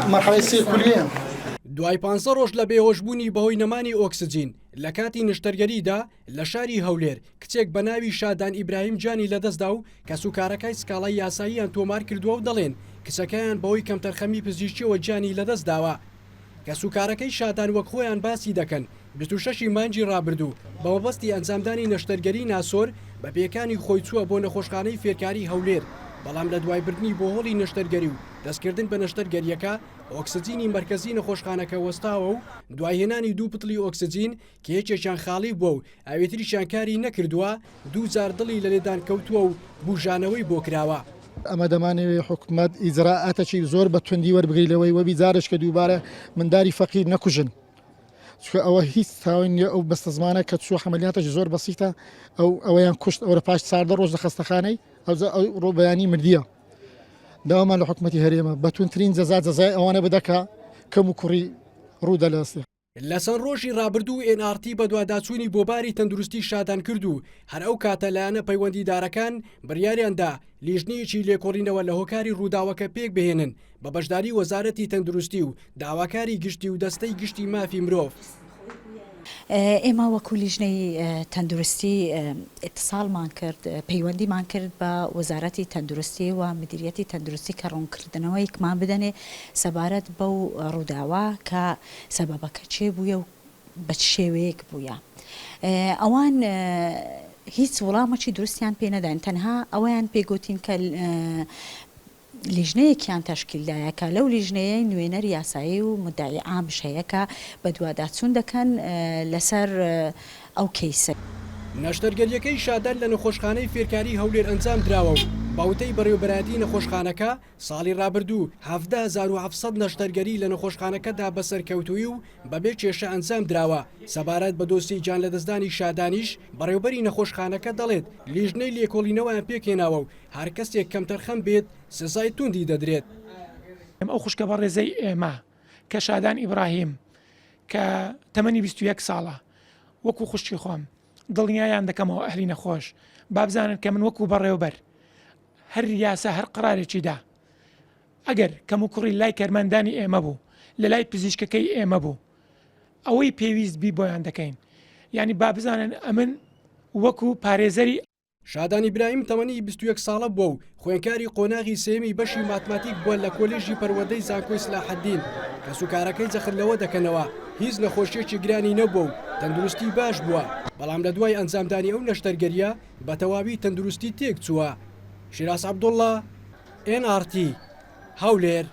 مرحلة سير كلية. دوای 500 ڕۆژ لە بێهۆشبوونی بەهۆی نەمانی ئۆکسجین لە کاتی نیشتەرگەریدا لە شاری هەولێر کچێک بە ناوی شادان ئیبراهیم جانی لەدەستدا و کە سوکارەکەی سکاڵای یاساییان تۆمار کردووە و دەڵێن کچەکەیان بەهۆی کەمتەرخەمی پزیشکیەوە جانی لەدەستداوە. کە سوکارەکەی شادان وەک خۆیان باسی دەکەن 26 مانجی ڕابردوو بە مەبەستی ئەنجامدانی نەشتەرگەری ناسۆر بە پێکانی خۆی چووە بۆ نەخۆشخانەی فێرکاری هەولێر، بەڵام لە دوایبردنی بۆ هۆڵی نەشتەرگەری و دەستکردن بە نەشتەرگەریەکە ئۆکسجینی مەرکەزی نەخۆشخانەکە وەستاوە و دوایهێنانی 2 پتڵی ئۆکسجین کە یەکێکیان خاڵی بووە و ئاوێتریشیان کاری نەکردووە 2000 دڵی لە لێدان کەوتووە و بوژانەوەی بۆ کراوە. ئەمە دەمانەوێت حکومەت ئیجراعاتێکی زۆر بە توندی وەربگریلەوەی وەبی جارش کە دووبارە منداری فەقیر نەکوژن، چکە ئەوە هیچ تاوین نیە. ئەو بەستە زمانە کە چوە عملیاتێکی زۆر بەسیتە ئەوەیان کوشت ئەوە پاش 14 ڕۆژ لە خەستەخانەی ئەو ڕۆبەیانی مردیە. داوامان لە حکومەتی هەرێمە بەتونترین جەزای ئەوانە بدەکە کەم و کوڕی ڕوودەلەسێ. لەسەر ڕۆژی ڕابردوو NRT بە دوواداچوونی بۆ باری تەندروستی شادان کرد و هەر ئەو کاتە لایەنە پەیوەندیدارەکان بڕیاریاندا لیژنەیەکی لێکۆڵینەوە لە هۆکاری ڕووداوەکە پێک بهێنن بە بەشداری وەزارەتی تەندروستی و داواکاری گشتی و دەستەی گشتی مافی مرۆڤ. ئێمە وەکو لیژنەی تەندروستی ئیتصالمان کرد، پەیوەندیمان کرد بە وەزارەتی تەندروستی و مدیریەتی تەندروستی کە ڕوونکردنەوەیکمان بدەنێ سەبارەت بەو ڕووداوە کە سەبەبەکە چێ بووە و بە شێوەیەک بووە. ئەوان هیچ وەڵامەکی دروستیان پێ نەدان، تەنها ئەویان پێگوتین کە لیژنەیەکیان تەشکیلدایە کە لەو لیژنەیە نوێنەر یاسایی و مدعی عامش هەیە کە بە دوواداچوون دەکەن لەسەر ئەو کەیسە. نەشتەرگەریەکەی شادان لە نەخۆشخانەی فێرکاری هەولێر ئەنجام دراوە و باوتەی بەڕێوەبەرایەتی نەخۆشخانەکە ساڵی ڕابردوو 17,700 نەشتەرگەری لە نەخۆشخانەکەدا بەسەرکەوتووی و بەبێ کێشە ئەنجام دراوە. سەبارەت بە دۆستی گیان لەدەستدانی شادانیش بەڕێوەبەری نەخۆشخانەکە دەڵێت لیژنەی لێکۆڵینەوەیان پێکهێناوە و هەر کەسێک کەمتەرخەم بێت سزای توندی دەدرێت. ئەو خوشکە بە ڕێزەی ئێمە کە شادان ئیبراهیم کە تەمەنی 21 ساڵە وەکو خوشکی خۆم دڵنیایان دەکەمەوە ئەهلی نەخۆش بابزانن کە من وەکو بەڕێوەبەر هەر یاسا هەر قرارێکیدا ئەگەر کەم و کوڕی لای کەرماندانی ئێمە بوو لە لای پزیشکەکەی ئێمە بوو ئەوەی پێویست بی بۆیان دەکەین، یعنی بابزانن ئەمن وەکو پارێزەری. شادان ئیبراهیم تەمەنی 21 ساڵە بووە و خوێنکاری قۆناغی سێمی بەشی ماتماتیک بووە لە کۆلێژی پەروەردەی زانکۆی سلاحەدین کە سوکارەکەی جەخرلەوە دەکەنەوە. هیچ نەخۆشیێکی گرانی نەبووە و تەندروستی باش بووە، بەڵام لە دوای ئەنجامدانی ئەو نەشتەرگەریە بە تەواوی تەندروستی تێک چووە. شیراز عەبدوڵڵا، NRT هەولێر.